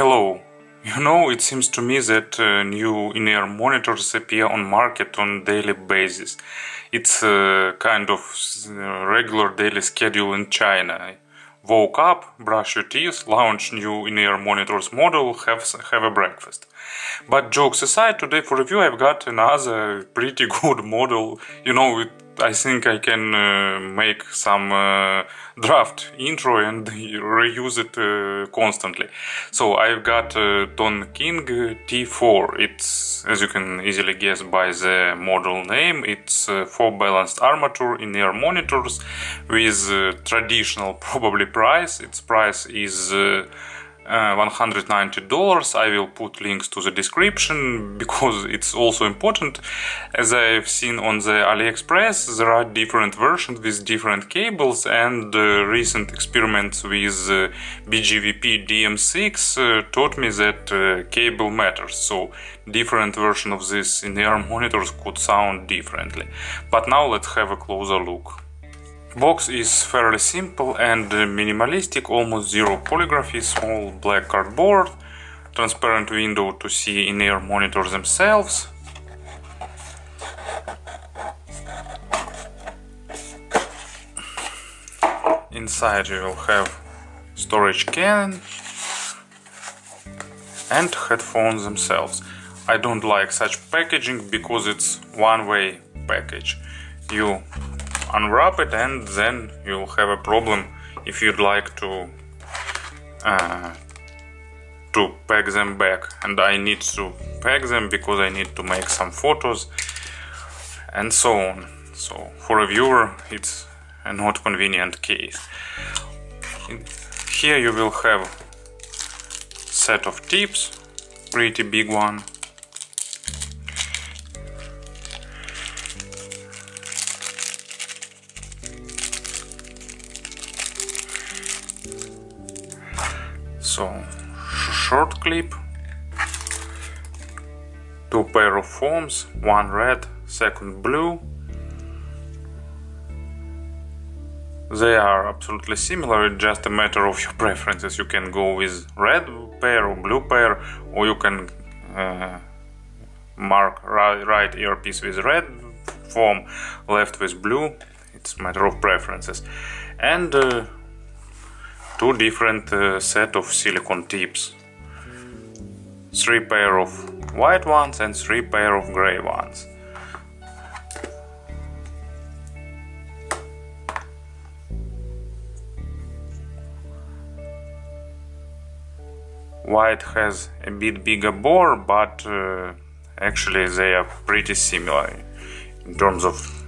Hello. It seems to me that new in-ear monitors appear on market on daily basis. It's a kind of regular daily schedule in China. Woke up, brush your teeth, launch new in-ear monitors model, have a breakfast. But jokes aside, today for review I've got another pretty good model. I think I can make some draft intro and reuse it constantly. So I've got Toneking T4. It's, as you can easily guess by the model name, it's 4 balanced armature in-ear monitors with traditional probably price. Its price is $190. I will put links to the description because it's also important. As I've seen on the AliExpress, there are different versions with different cables, and recent experiments with BGVP DM6 taught me that cable matters, so different version of this in-ear monitors could sound differently. But now let's have a closer look. Box is fairly simple and minimalistic, almost zero polygraphy, small black cardboard, transparent window to see in-ear monitors themselves. Inside you will have storage can and headphones themselves. I don't like such packaging because it's one-way package. You unwrap it and then you'll have a problem if you'd like to pack them back, and I need to pack them because I need to make some photos and so on. So for a viewer it's a not convenient case. Here you will have set of tips, pretty big one. So, short clip, 2 pair of foams, one red, second blue. They are absolutely similar, it's just a matter of your preferences. You can go with red pair or blue pair, or you can mark right earpiece with red foam, left with blue. It's a matter of preferences. And 2 different set of silicone tips, 3 pair of white ones and 3 pair of gray ones. White has a bit bigger bore, but actually they are pretty similar in terms of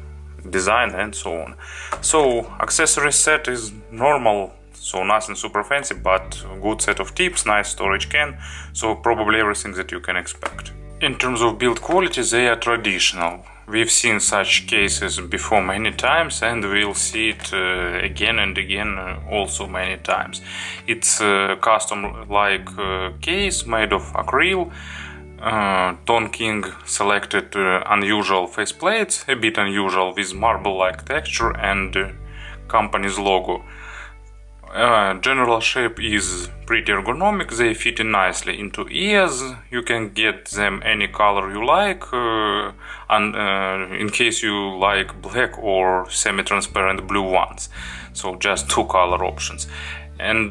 design and so on. So accessory set is normal, so nothing super fancy, but good set of tips, nice storage can, so probably everything that you can expect. In terms of build quality, they are traditional. We've seen such cases before many times, and we'll see it again and again also many times. It's a custom-like case made of acrylic. Toneking selected unusual faceplates, a bit unusual, with marble-like texture and company's logo. General shape is pretty ergonomic, they fit in nicely into ears. You can get them any color you like, and in case you like black or semi-transparent blue ones. So just 2 color options. And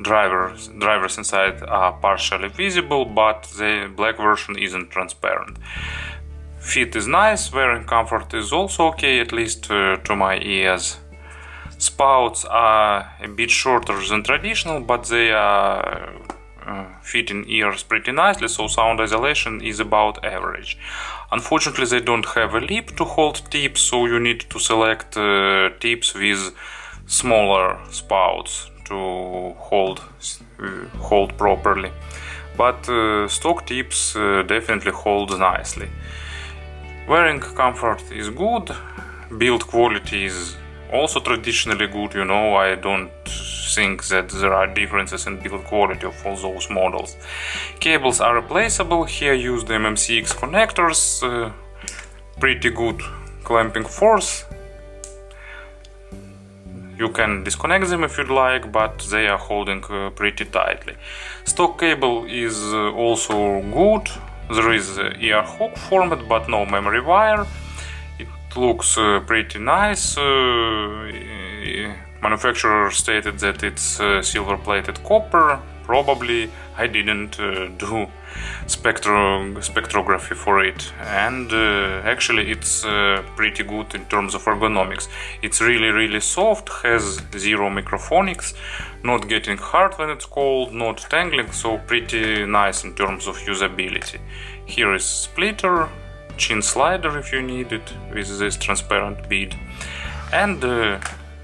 drivers inside are partially visible, but the black version isn't transparent. Fit is nice, wearing comfort is also okay, at least to my ears. Spouts are a bit shorter than traditional, but they are fit in ears pretty nicely, so sound isolation is about average. Unfortunately, they don't have a lip to hold tips, so you need to select tips with smaller spouts to hold properly. But stock tips definitely hold nicely. Wearing comfort is good, build quality is also traditionally good. I don't think that there are differences in build quality of all those models. Cables are replaceable, here used MMCX connectors, pretty good clamping force. You can disconnect them if you'd like, but they are holding pretty tightly. Stock cable is also good. There is ear hook format, but no memory wire. It looks pretty nice. Manufacturer stated that it's silver-plated copper. Probably I didn't do spectrography for it, and actually it's pretty good in terms of ergonomics. It's really soft, has zero microphonics, not getting hard when it's cold, not tangling, so pretty nice in terms of usability. Here is splitter, chin slider if you need it, with this transparent bead, and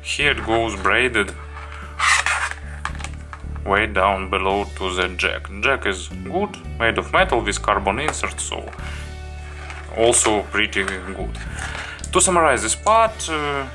here it goes braided way down below to the jack. Jack is good, made of metal with carbon insert, so also pretty good. To summarize this part,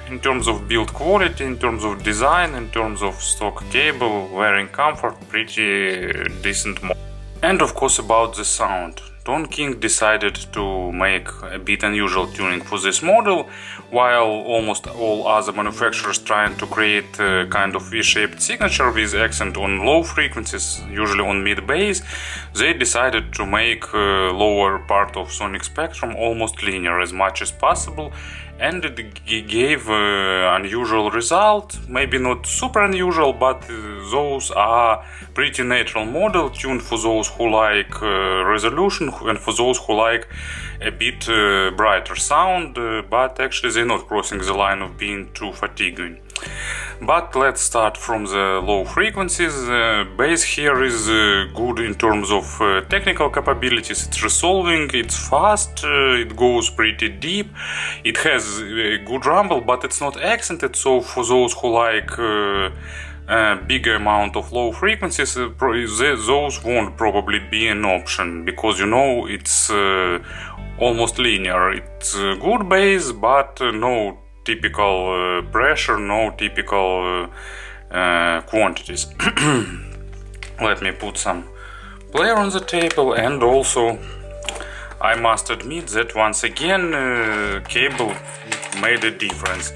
in terms of build quality, in terms of design, in terms of stock cable, wearing comfort, pretty decent model. And of course about the sound. Toneking decided to make a bit unusual tuning for this model, while almost all other manufacturers trying to create a kind of V-shaped signature with accent on low frequencies, usually on mid-bass. They decided to make lower part of sonic spectrum almost linear as much as possible, and it gave unusual result. Maybe not super unusual, but those are pretty natural model tuned for those who like resolution and for those who like a bit brighter sound, but actually they're not crossing the line of being too fatiguing. But let's start from the low frequencies. Bass here is good in terms of technical capabilities. It's resolving, it's fast, it goes pretty deep, it has a good rumble, but it's not accented, so for those who like a bigger amount of low frequencies, those won't probably be an option, because you know it's almost linear. It's good bass, but no typical pressure, no typical quantities. Let me put some player on the table, and also I must admit that once again cable made a difference.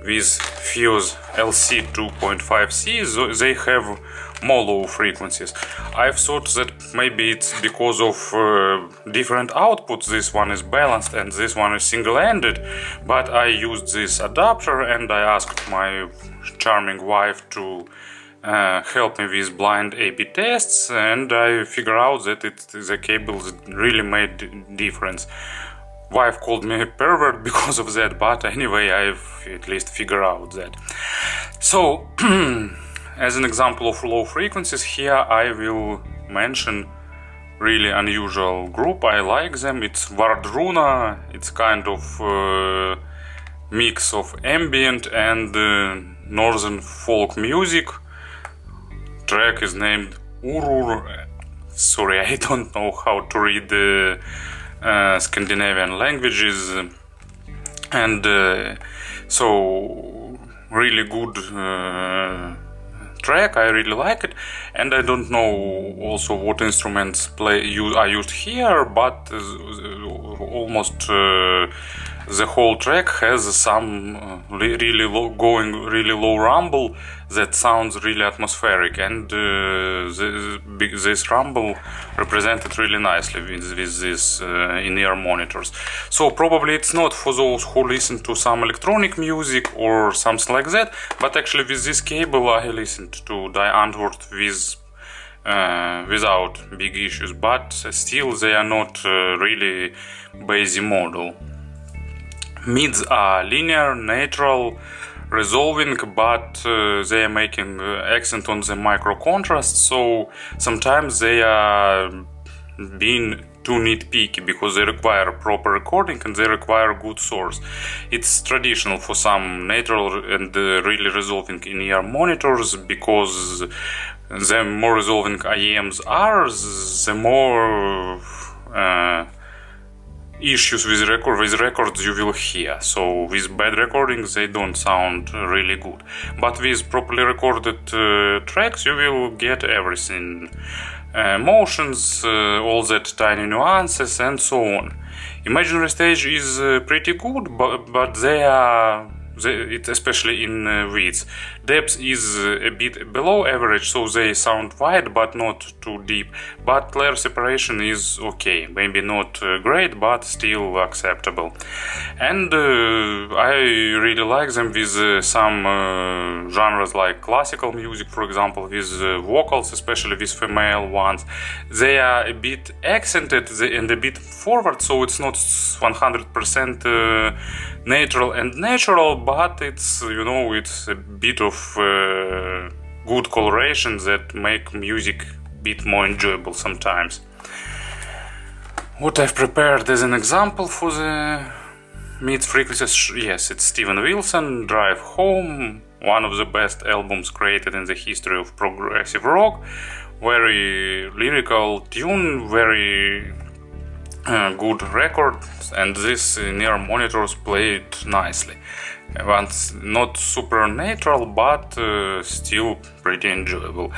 With Fuse LC 2.5C they have more low frequencies. I've thought that maybe it's because of different outputs. This one is balanced and this one is single-ended, but I used this adapter and I asked my charming wife to help me with blind A/B tests, and I figured out that the cables really made difference. Wife called me a pervert because of that, but anyway, I've at least figured out that. So, as an example of low frequencies, here I will mention really unusual group. I like them. It's Vardruna. It's kind of mix of ambient and northern folk music. Track is named Urur. Sorry, I don't know how to read the Scandinavian languages, and so really good track. I really like it, and I don't know also what instruments are used here, but almost the whole track has some really low rumble that sounds really atmospheric, and this rumble represented really nicely with these in-ear monitors. So probably it's not for those who listen to some electronic music or something like that, but actually with this cable I listened to Die Antwoord without big issues, but still they are not really bassy model. Mids are linear, natural, resolving, but they are making accent on the micro contrast, so sometimes they are being too nitpicky because they require proper recording and they require good source. It's traditional for some natural and really resolving in-ear monitors, because the more resolving IEMs are, the more issues with records you will hear. So with bad recordings they don't sound really good, but with properly recorded tracks you will get everything, motions, all that tiny nuances and so on. Imaginary stage is pretty good, but they are especially in width. Depth is a bit below average, so they sound wide but not too deep. But layer separation is okay, maybe not great, but still acceptable. And I really like them with some genres like classical music, for example, with vocals, especially with female ones. They are a bit accented and a bit forward, so it's not 100% natural, but it's, you know, it's a bit of good coloration that make music a bit more enjoyable sometimes. What I've prepared as an example for the mid frequencies, yes, it's Steven Wilson, Drive Home, one of the best albums created in the history of progressive rock. Very lyrical tune, very good record, and this near monitors play it nicely. Once not supernatural, but still pretty enjoyable.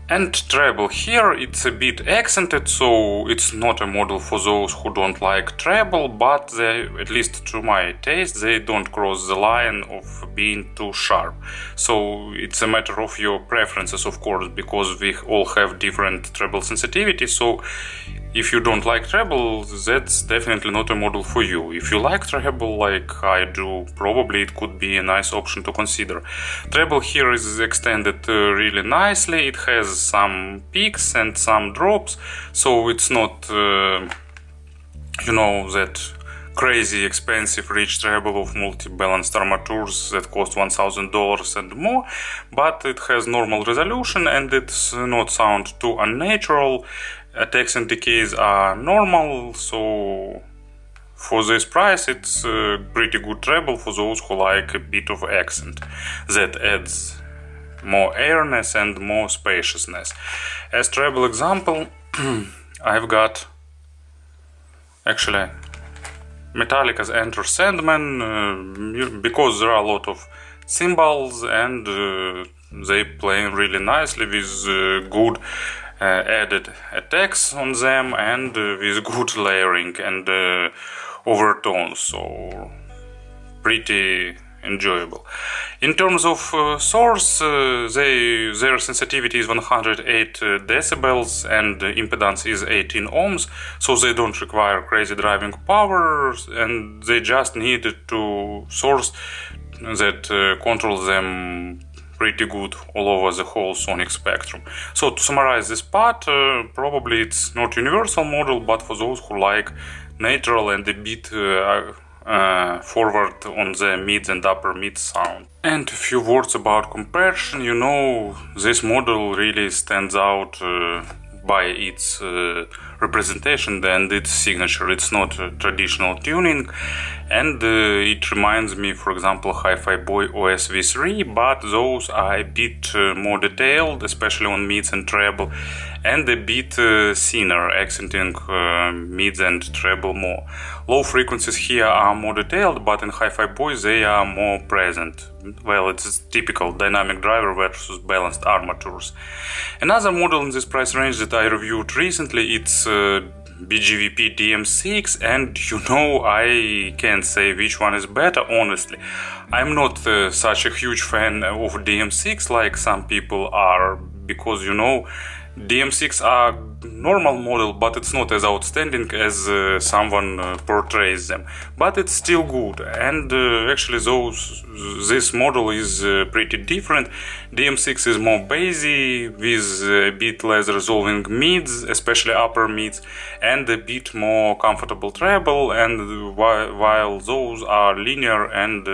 And treble here, it's a bit accented, so it's not a model for those who don't like treble, but they, at least to my taste, they don't cross the line of being too sharp. So it's a matter of your preferences, of course, because we all have different treble sensitivity. So if you don't like treble, that's definitely not a model for you. If you like treble like I do, probably it could be a nice option to consider. Treble here is extended really nicely. It has some peaks and some drops, so it's not, you know, that crazy expensive rich treble of multi-balanced armatures that cost $1,000 and more, but it has normal resolution and it's not sound too unnatural. Attacks and decays are normal, so for this price it's a pretty good treble for those who like a bit of accent that adds more airiness and more spaciousness. As treble example, I've got actually Metallica's Enter Sandman, because there are a lot of cymbals and they play really nicely with good added attacks on them and with good layering and overtones, so pretty enjoyable. In terms of source, their sensitivity is 108 decibels and impedance is 18 ohms, so they don't require crazy driving power and they just need to source that controls them pretty good all over the whole sonic spectrum. So to summarize this part, probably it's not universal model, but for those who like natural and a bit forward on the mid and upper mid sound. And a few words about compression. You know, this model really stands out by its representation and its signature. It's not traditional tuning, and it reminds me, for example, Hi-Fi Boy OS V3, but those are a bit more detailed, especially on mids and treble, and a bit thinner, accenting mids and treble more. Low frequencies here are more detailed, but in Hi-Fi Boy they are more present. Well, it's typical dynamic driver versus balanced armatures. Another model in this price range that I reviewed recently, it's BGVP DM6, and you know, I can't say which one is better, honestly. I'm not such a huge fan of DM6 like some people are, because, you know, DM6 are normal model, but it's not as outstanding as someone portrays them. But it's still good, and actually this model is pretty different. DM6 is more bassy, with a bit less resolving mids, especially upper mids, and a bit more comfortable treble, and while those are linear and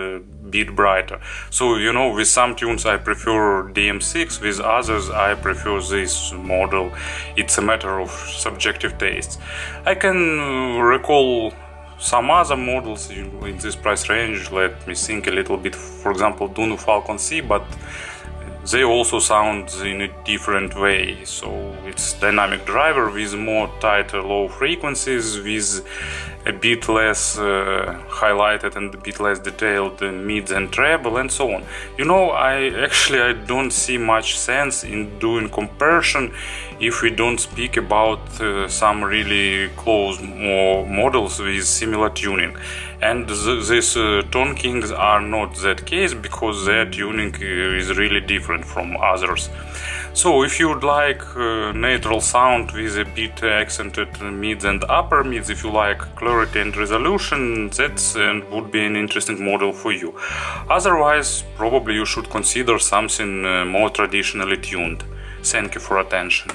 bit brighter. So, you know, with some tunes I prefer DM6, with others I prefer this model. It's a matter of subjective tastes. I can recall some other models in this price range. Let me think a little bit. For example, Dunu Falcon C, but they also sound in a different way. So it's dynamic driver with more tighter low frequencies, with a bit less highlighted and a bit less detailed mids and treble and so on. You know, I don't see much sense in doing compression if we don't speak about some really close models with similar tuning. And these Tonekings are not that case, because their tuning is really different from others. So if you would like natural sound with a bit accented mids and upper mids, if you like clarity and resolution, that would be an interesting model for you. Otherwise, probably you should consider something more traditionally tuned. Thank you for attention.